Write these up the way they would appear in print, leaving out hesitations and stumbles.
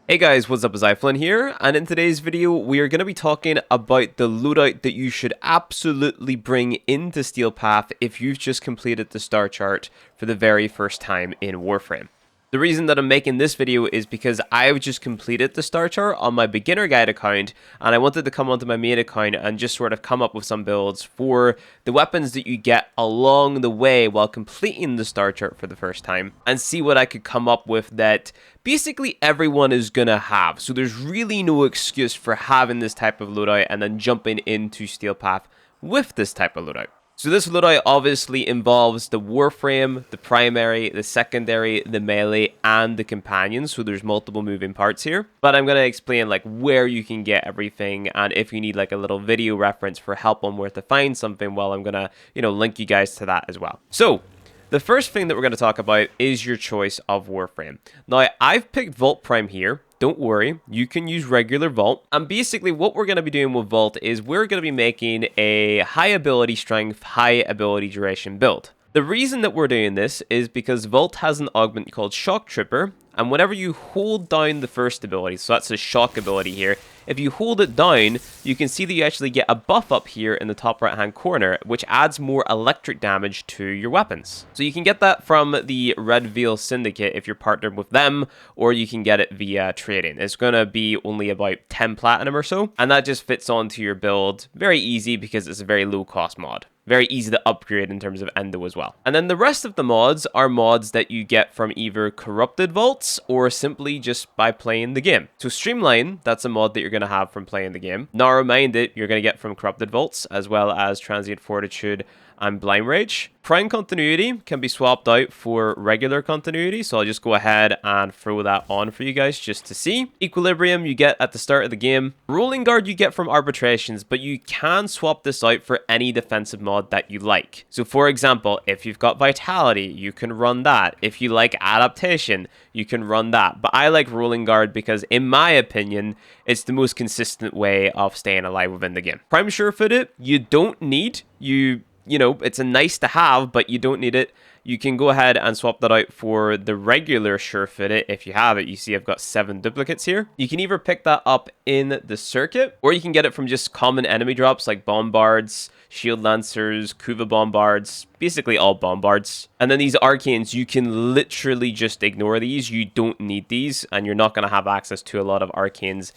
Hey guys, what's up? It's iFlynn here, and in today's video, we are going to be talking about the loadout that you should absolutely bring into Steel Path if you've just completed the star chart for the very first time in Warframe. The reason that I'm making this video is because I've just completed the star chart on my beginner guide account, and I wanted to come onto my main account and just sort of come up with some builds for the weapons that you get along the way while completing the star chart for the first time, and see what I could come up with that basically everyone is gonna have. So there's really no excuse for having this type of loadout and then jumping into Steel Path with this type of loadout. So this loadout obviously involves the Warframe, the primary, the secondary, the melee, and the companion. So there's multiple moving parts here. But I'm going to explain like where you can get everything, and if you need like a little video reference for help on where to find something, well, I'm going to, link you guys to that as well. So the first thing that we're going to talk about is your choice of Warframe. Now, I've picked Vault Prime here. Don't worry, you can use regular Vault. And basically what we're going to be doing with Vault is we're going to be making a high ability strength, high ability duration build. The reason that we're doing this is because Vault has an augment called Shock Trooper, and whenever you hold down the first ability, so that's a shock ability here, if you hold it down, you can see that you actually get a buff up here in the top right hand corner, which adds more electric damage to your weapons. So you can get that from the Red Veil Syndicate if you're partnered with them, or you can get it via trading. It's going to be only about 10 platinum or so, and that just fits onto your build very easy because it's a very low cost mod. Very easy to upgrade in terms of endo as well. And then the rest of the mods are mods that you get from either corrupted vaults or simply just by playing the game. So Streamline, that's a mod that you're going to have from playing the game. Narrow Minded, you're going to get from corrupted vaults, as well as Transient Fortitude and Blind Rage. Prime Continuity can be swapped out for regular continuity, so I'll just go ahead and throw that on for you guys just to see. Equilibrium you get at the start of the game. Rolling Guard you get from Arbitrations, but you can swap this out for any defensive mod that you like. So for example, if you've got Vitality, you can run that. If you like Adaptation, you can run that. But I like Rolling Guard because, in my opinion, it's the most consistent way of staying alive within the game. Prime Surefooted, you don't need. It's a nice to have, but you don't need it. You can go ahead and swap that out for the regular Surefooted if you have it. You see I've got 7 duplicates here. You can either pick that up in the circuit, or you can get it from just common enemy drops like Bombards, Shield Lancers, Kuva Bombards, basically all Bombards. And then these Arcanes, you can literally just ignore these. You don't need these, and you're not going to have access to a lot of Arcanes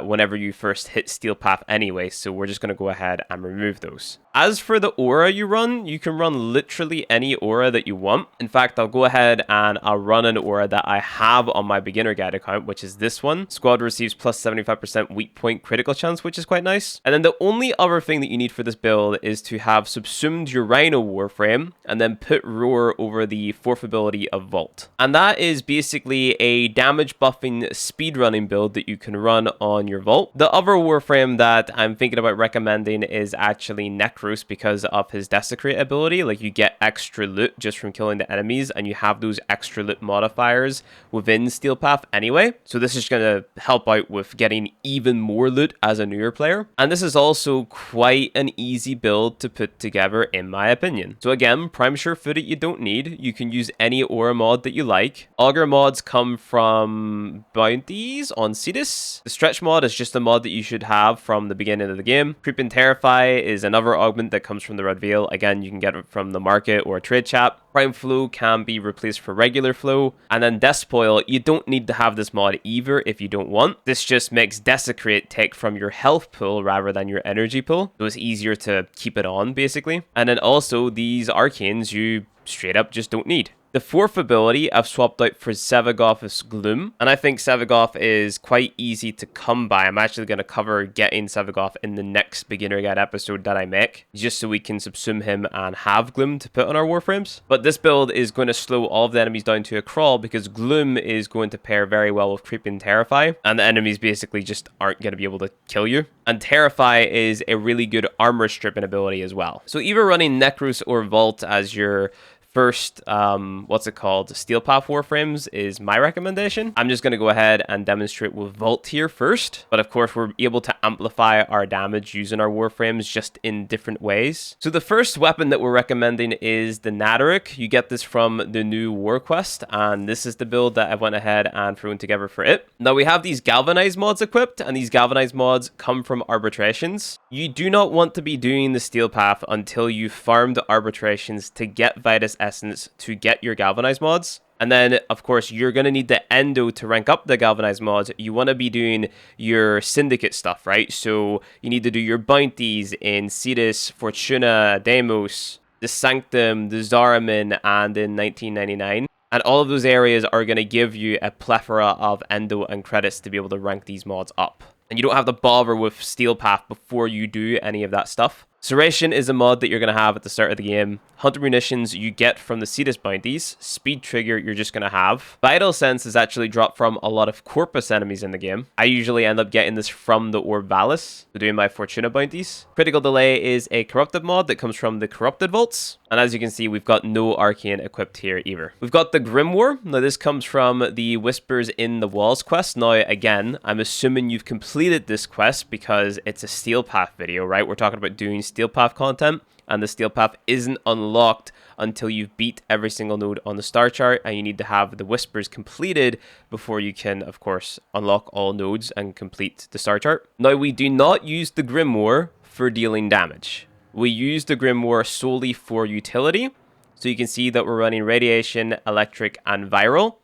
whenever you first hit Steel Path anyway, so we're just going to go ahead and remove those. As for the aura you can run literally any aura that you want. In fact, I'll go ahead and I'll run an aura that I have on my beginner guide account, which is this one. Squad receives plus 75% weak point critical chance, which is quite nice. And then the only other thing that you need for this build is to have subsumed your Rhino Warframe and then put Roar over the 4th ability of Vault. And that is basically a damage buffing speedrunning build that you can run on your Vault. The other Warframe that I'm thinking about recommending is actually Necros because of his Desecrate ability. Like, you get extra loot just from killing the enemies, and you have those extra loot modifiers within Steel Path anyway. So this is going to help out with getting even more loot as a newer player. And this is also quite an easy build to put together in my opinion. So again, Prime Surefooted you don't need. You can use any aura mod that you like. Augur mods come from bounties on Cetus. The Stretch mod is just a mod that you should have from the beginning of the game. Creep and Terrify is another augment that comes from the Red Veil. Again, you can get it from the market or a trade chat. Prime Flow can be replaced for regular Flow. And then Despoil, you don't need to have this mod either if you don't want. This just makes Desecrate take from your health pool rather than your energy pool. So it's easier to keep it on, basically. And then also, these Arcanes you straight up just don't need. The 4th ability I've swapped out for Sevagoth's Gloom, and I think Sevagoth is quite easy to come by. I'm actually going to cover getting Sevagoth in the next beginner guide episode that I make, just so we can subsume him and have Gloom to put on our Warframes. But this build is going to slow all of the enemies down to a crawl because Gloom is going to pair very well with Creep and Terrify, and the enemies basically just aren't going to be able to kill you. And Terrify is a really good armor stripping ability as well. So either running Necros or Vault as your first, what's it called, Steel Path Warframes is my recommendation. I'm just going to go ahead and demonstrate with Vault here first. But of course, we're able to amplify our damage using our Warframes just in different ways. So the first weapon that we're recommending is the Natteric. You get this from the new War Quest, and this is the build that I went ahead and threw together for it. Now we have these Galvanize mods equipped, and these Galvanize mods come from arbitrations. You do not want to be doing the Steel Path until you farm the arbitrations to get Vitus Essence to get your Galvanize mods. And then, of course, you're going to need the endo to rank up the Galvanize mods. You want to be doing your Syndicate stuff, right? So you need to do your bounties in Cetus, Fortuna, Deimos, the Sanctum, the Zariman, and in 1999. And all of those areas are going to give you a plethora of endo and credits to be able to rank these mods up. And you don't have to bother with Steel Path before you do any of that stuff. Serration is a mod that you're going to have at the start of the game. Hunter Munitions you get from the Cetus bounties. Speed Trigger you're just going to have. Vital Sense is actually dropped from a lot of Corpus enemies in the game. I usually end up getting this from the Orb Valis, so doing my Fortuna bounties. Critical Delay is a Corrupted mod that comes from the Corrupted Vaults. And as you can see, we've got no Arcane equipped here either. We've got the Grimoire. Now this comes from the Whispers in the Walls quest. Now again, I'm assuming you've completed this quest because it's a Steel Path video, right? We're talking about doing Steel Path content, and the Steel Path isn't unlocked until you've beat every single node on the star chart, and you need to have the Whispers completed before you can, of course, unlock all nodes and complete the star chart. Now, we do not use the Grimoire for dealing damage. We use the Grimoire solely for utility, so you can see that we're running Radiation, Electric, and Viral.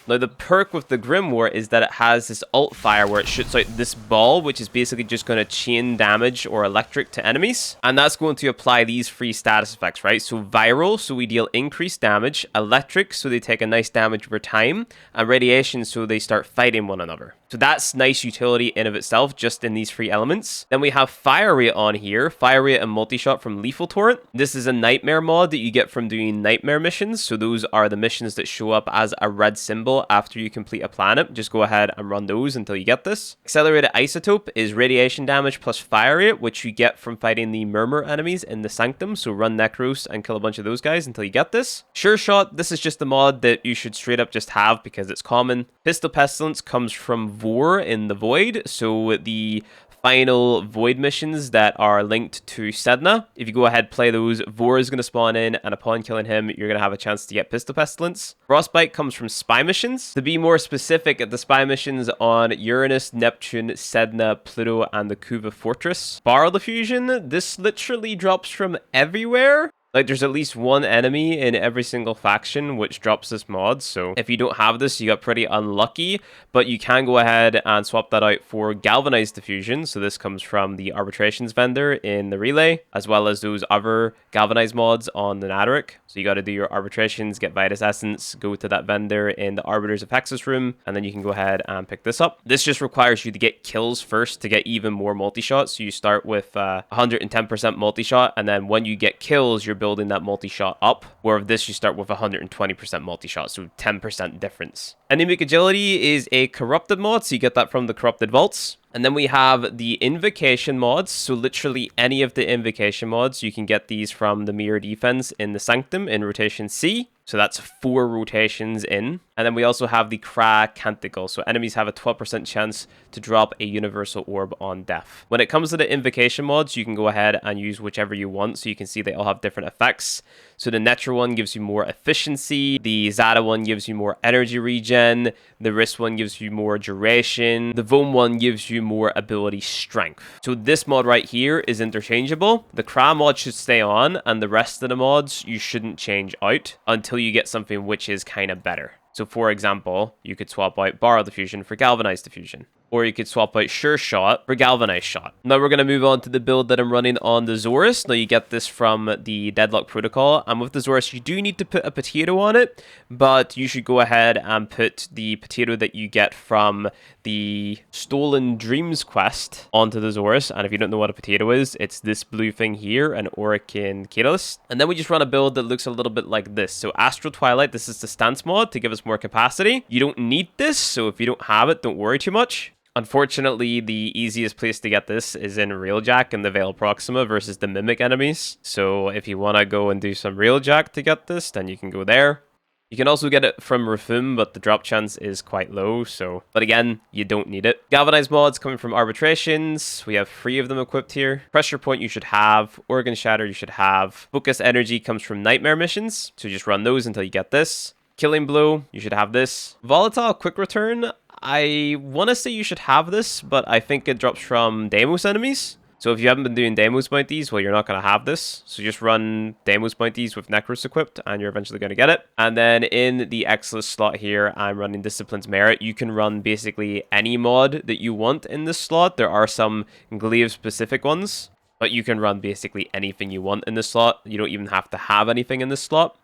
Now, the perk with the Grimoire is that it has this alt fire where it shoots out this ball, which is basically just going to chain damage or electric to enemies. And that's going to apply these three status effects, right? So Viral, so we deal increased damage. Electric, so they take a nice damage over time. And Radiation, so they start fighting one another. So that's nice utility in of itself, just in these three elements. Then we have Fire Rate on here. Fire Rate and Multi-Shot from Lethal Torrent. This is a Nightmare mod that you get from doing Nightmare missions. So those are the missions that show up as a red symbol after you complete a planet. Just go ahead and run those until you get this. Accelerated Isotope is radiation damage plus fire rate, which you get from fighting the Murmur enemies in the Sanctum. So run Necros and kill a bunch of those guys until you get this. Sure Shot, this is just a mod that you should straight up just have because it's common. Pistol Pestilence comes from Vor in the Void. So the final Void missions that are linked to Sedna. If you go ahead play those, Vor is going to spawn in, and upon killing him, you're going to have a chance to get Pistol Pestilence. Frostbite comes from Spy missions. To be more specific, the Spy missions on Uranus, Neptune, Sedna, Pluto, and the Kuva Fortress. Barrel Diffusion, this literally drops from everywhere. Like, there's at least one enemy in every single faction which drops this mod, so if you don't have this, you got pretty unlucky, but you can go ahead and swap that out for Galvanized Diffusion. So this comes from the Arbitrations vendor in the Relay, as well as those other Galvanized mods on the Natteric. So you got to do your Arbitrations, get Vitus Essence, go to that vendor in the Arbiters of Hexus room, and then you can go ahead and pick this up. This just requires you to get kills first to get even more multi-shot. So you start with 110% multi-shot, and then when you get kills, you're building that multi-shot up, where with this you start with 120% multi-shot, so 10% difference. Anemic Agility is a corrupted mod, so you get that from the Corrupted Vaults. And then we have the Invocation mods, so literally any of the Invocation mods, you can get these from the Mirror Defense in the Sanctum in rotation C. So that's 4 rotations in. And then we also have the Kra Canticle. So enemies have a 12% chance to drop a Universal Orb on death. When it comes to the Invocation mods, you can go ahead and use whichever you want. So you can see they all have different effects. So the Netra one gives you more efficiency. The Zada one gives you more energy regen. The Wrist one gives you more duration. The Vom one gives you more ability strength. So this mod right here is interchangeable. The Kra mod should stay on, and the rest of the mods you shouldn't change out until you get something which is kind of better. So for example, you could swap out Barrel Diffusion for Galvanized Diffusion. Or you could swap out Sure Shot for Galvanized Shot. Now we're going to move on to the build that I'm running on the Zorus. Now you get this from the Deadlock Protocol. And with the Zorus, you do need to put a potato on it. But you should go ahead and put the potato that you get from the Stolen Dreams quest onto the Zorus. And if you don't know what a potato is, it's this blue thing here, an Orican Catalyst. And then we just run a build that looks a little bit like this. So Astral Twilight, this is the stance mod to give us more capacity. You don't need this, so if you don't have it, don't worry too much. Unfortunately, the easiest place to get this is in Railjack and the Veil Proxima versus the Mimic enemies. So if you want to go and do some Railjack to get this, then you can go there. You can also get it from Rafum, but the drop chance is quite low, so... But again, you don't need it. Galvanized mods coming from Arbitrations. We have 3 of them equipped here. Pressure Point you should have. Organ Shatter you should have. Focus Energy comes from Nightmare missions, so just run those until you get this. Killing Blow, you should have this. Volatile Quick Return, I want to say you should have this, but I think it drops from Deimos enemies. So if you haven't been doing Deimos bounties, well, you're not going to have this. So just run Deimos bounties with Necros equipped, and you're eventually going to get it. And then in the Exilus slot here, I'm running Discipline's Merit. You can run basically any mod that you want in this slot. There are some Glaive-specific ones, but you can run basically anything you want in this slot. You don't even have to have anything in this slot.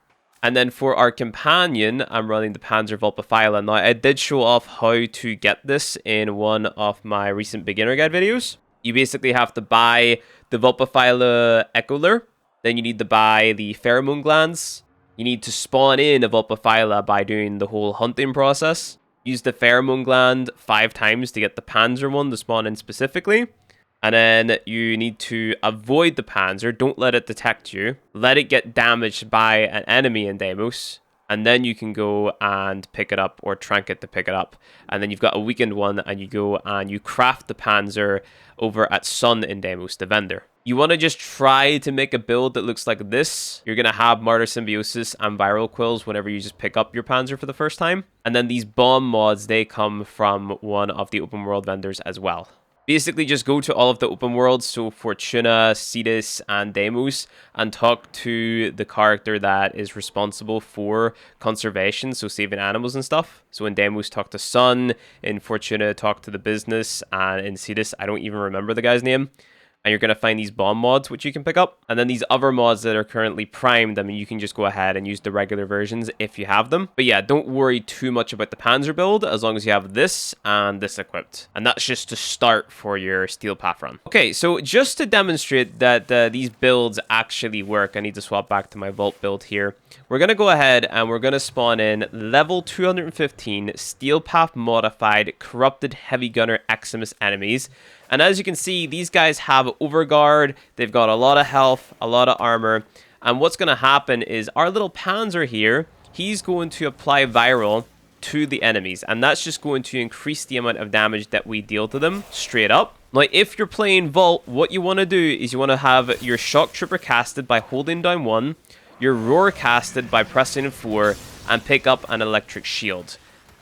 And then for our companion, I'm running the Panzer Vulpaphyla. Now, I did show off how to get this in one of my recent beginner guide videos. You basically have to buy the Vulpaphyla Echolure. Then you need to buy the Pheromone Glands. You need to spawn in a Vulpaphyla by doing the whole hunting process. Use the Pheromone Gland 5 times to get the Panzer one to spawn in specifically. And then you need to avoid the Panzer. Don't let it detect you. Let it get damaged by an enemy in Deimos. And then you can go and pick it up, or Trinket to pick it up. And then you've got a weakened one, and you go and you craft the Panzer over at Sun in Deimos, the vendor. You want to just try to make a build that looks like this. You're going to have Martyr Symbiosis and Viral Quills whenever you just pick up your Panzer for the first time. And then these bomb mods, they come from one of the open world vendors as well. Basically, just go to all of the open worlds, so Fortuna, Cetus, and Deimos, and talk to the character that is responsible for conservation, so saving animals and stuff. So in Deimos, talk to Sun, in Fortuna, talk to the business, and in Cetus, I don't even remember the guy's name. And you're going to find these bomb mods, which you can pick up. And then these other mods that are currently primed, I mean, you can just go ahead and use the regular versions if you have them. But yeah, don't worry too much about the Panzer build, as long as you have this and this equipped. And that's just to start for your Steel Path run. Okay, so just to demonstrate that these builds actually work, I need to swap back to my Vault build here. We're going to go ahead and we're going to spawn in level 215 Steel Path modified Corrupted Heavy Gunner Eximus enemies. And as you can see, these guys have Overguard, they've got a lot of health, a lot of armor, and what's going to happen is our little Panzer here, he's going to apply Viral to the enemies, and that's just going to increase the amount of damage that we deal to them straight up. Now, if you're playing Vault, what you want to do is you want to have your Shock Trooper casted by holding down 1, your Roar casted by pressing 4, and pick up an Electric Shield.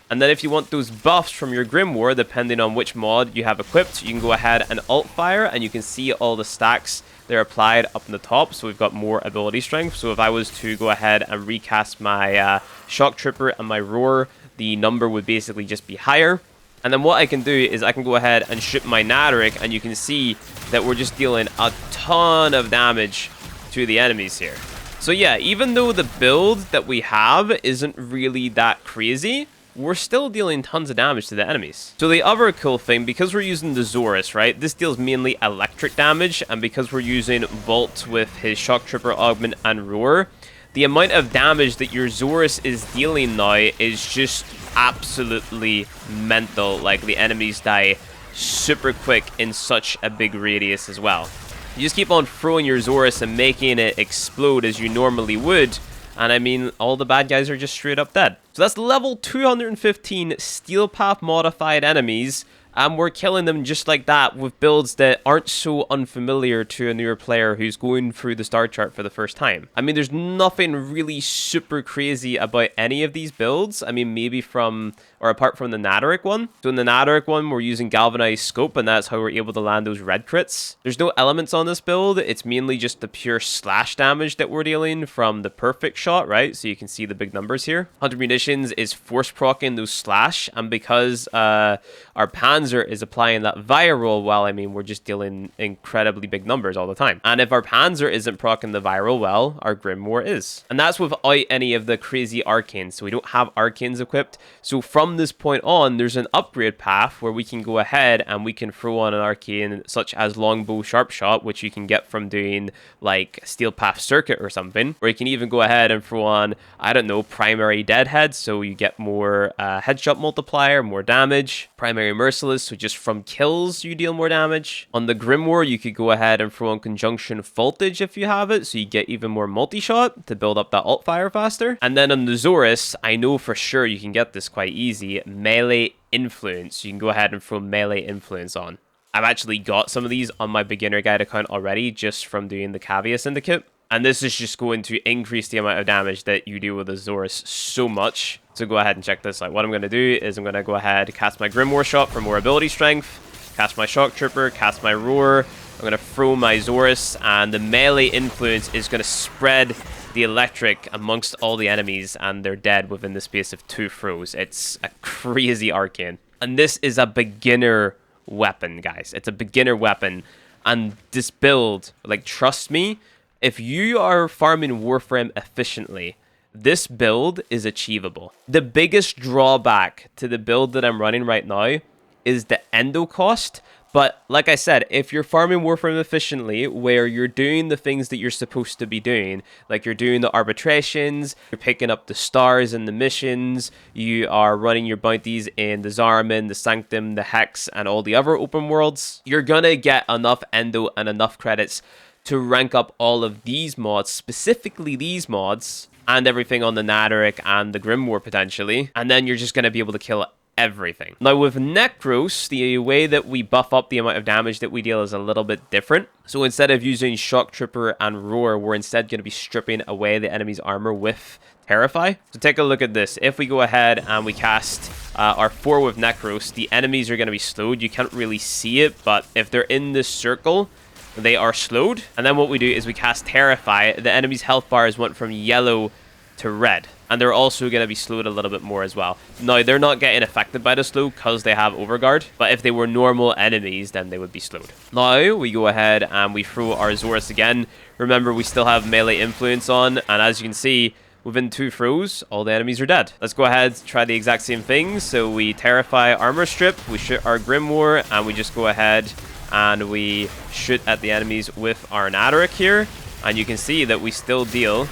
And then if you want those buffs from your Grimoire, depending on which mod you have equipped, you can go ahead and alt fire, and you can see all the stacks they're applied up in the top. So we've got more ability strength. So if I was to go ahead and recast my Shock Trooper and my Roar, the number would basically just be higher. And then what I can do is I can go ahead and shoot my Naderic, and you can see that we're just dealing a ton of damage to the enemies here. So yeah, even though the build that we have isn't really that crazy, we're still dealing tons of damage to the enemies. So the other cool thing, because we're using the Zorus, right, this deals mainly electric damage, and because we're using Volt with his Shock Trooper Augment and Roar, the amount of damage that your Zorus is dealing now is just absolutely mental. Like, the enemies die super quick in such a big radius as well. You just keep on throwing your Zorus and making it explode as you normally would, and I mean, all the bad guys are just straight up dead. So that's level 215 Steel Path modified enemies, and we're killing them just like that with builds that aren't so unfamiliar to a newer player who's going through the star chart for the first time. I mean, there's nothing really super crazy about any of these builds. I mean, maybe apart from the Naderic one. So in the Naderic one, we're using Galvanized Scope, and that's how we're able to land those red crits. There's no elements on this build. It's mainly just the pure slash damage that we're dealing from the perfect shot, right? So you can see the big numbers here. 100 Munitions is force proccing those slash, and because our Panzer is applying that viral, well, I mean, we're just dealing incredibly big numbers all the time. And if our Panzer isn't proccing the viral, well, our Grimoire is. And that's without any of the crazy arcanes. So we don't have arcanes equipped. So from this point on, there's an upgrade path where we can go ahead and we can throw on an arcane such as Longbow Sharpshot, which you can get from doing like Steel Path Circuit or something. Or you can even go ahead and throw on, I don't know, Primary Deadhead, so you get more headshot multiplier, more damage. Primary Merciless, so just from kills you deal more damage. On the Grimoire, you could go ahead and throw on Conjunction Voltage if you have it, so you get even more multi-shot to build up that alt fire faster. And then on the Zorus, I know for sure you can get this quite easy, Melee Influence. You can go ahead and throw Melee Influence on. I've actually got some of these on my beginner guide account already, just from doing the Cavia Syndicate. And this is just going to increase the amount of damage that you do with the Zorus so much. So go ahead and check this out. What I'm going to do is I'm going to go ahead, cast my Grimoire Shot for more ability strength, cast my Shock Trooper, cast my Roar. I'm going to throw my Zorus, and the Melee Influence is going to spread the electric amongst all the enemies, and they're dead within the space of 2 throws. It's a crazy arcane. And this is a beginner weapon, guys. It's a beginner weapon. And this build, like, trust me, if you are farming Warframe efficiently, this build is achievable. The biggest drawback to the build that I'm running right now is the endo cost. But like I said, if you're farming Warframe efficiently, where you're doing the things that you're supposed to be doing, like you're doing the arbitrations, you're picking up the stars in the missions, you are running your bounties in the Zariman, the Sanctum, the Hex, and all the other open worlds, you're gonna get enough endo and enough credits to rank up all of these mods, specifically these mods, and everything on the Natteric and the Grimoire potentially, and then you're just going to be able to kill everything. Now with Necros, the way that we buff up the amount of damage that we deal is a little bit different. So instead of using Shock Trooper and Roar, we're instead going to be stripping away the enemy's armor with Terrify. So take a look at this. If we go ahead and we cast our 4 with Necros, the enemies are going to be slowed. You can't really see it, but if they're in this circle, they are slowed. And then what we do is we cast Terrify. The enemy's health bars went from yellow to red. And they're also going to be slowed a little bit more as well. Now, they're not getting affected by the slow because they have Overguard. But if they were normal enemies, then they would be slowed. Now, we go ahead and we throw our Zorus again. Remember, we still have Melee Influence on. And as you can see, within 2 throws, all the enemies are dead. Let's go ahead and try the exact same thing. So we Terrify Armor Strip. We shoot our Grimoire. And we just go ahead and we shoot at the enemies with our Natteric here, and you can see that we still deal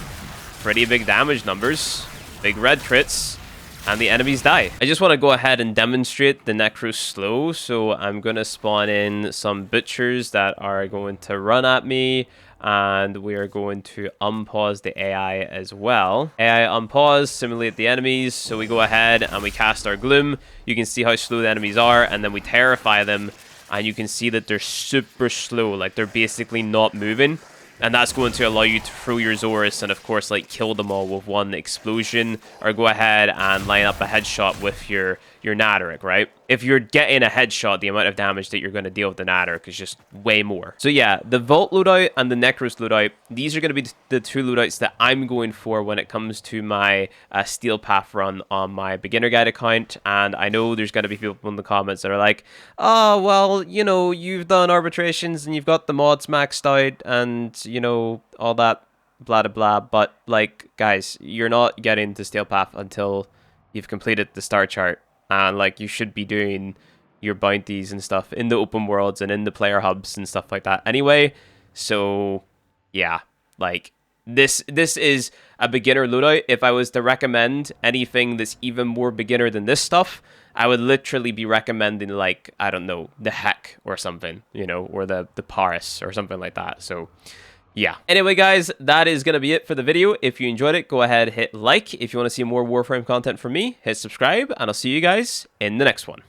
pretty big damage numbers, big red crits, and the enemies die. I just want to go ahead and demonstrate the Necros slow, so I'm going to spawn in some butchers that are going to run at me, and we are going to unpause the AI as well. AI unpause, simulate the enemies, so we go ahead and we cast our Gloom. You can see how slow the enemies are, and then we Terrify them. And you can see that they're super slow, like they're basically not moving. And that's going to allow you to throw your Zorus and, of course, like kill them all with one explosion. Or go ahead and line up a headshot with your Natteric, right? If you're getting a headshot, the amount of damage that you're going to deal with the Natteric is just way more. So yeah, the Vault loadout and the Necros loadout, these are going to be the 2 loadouts that I'm going for when it comes to my Steel Path run on my beginner guide account. And I know there's going to be people in the comments that are like, oh, well, you know, you've done arbitrations and you've got the mods maxed out and, you know, all that blah, blah, blah. But, like, guys, you're not getting to Steel Path until you've completed the star chart. And, like, you should be doing your bounties and stuff in the open worlds and in the player hubs and stuff like that anyway. So, yeah, like, this is a beginner loadout. If I was to recommend anything that's even more beginner than this stuff, I would literally be recommending, like, I don't know, the Heck or something, you know, or the Paris or something like that. So, yeah. Anyway, guys, that is going to be it for the video. If you enjoyed it, go ahead, hit like. If you want to see more Warframe content from me, hit subscribe, and I'll see you guys in the next one.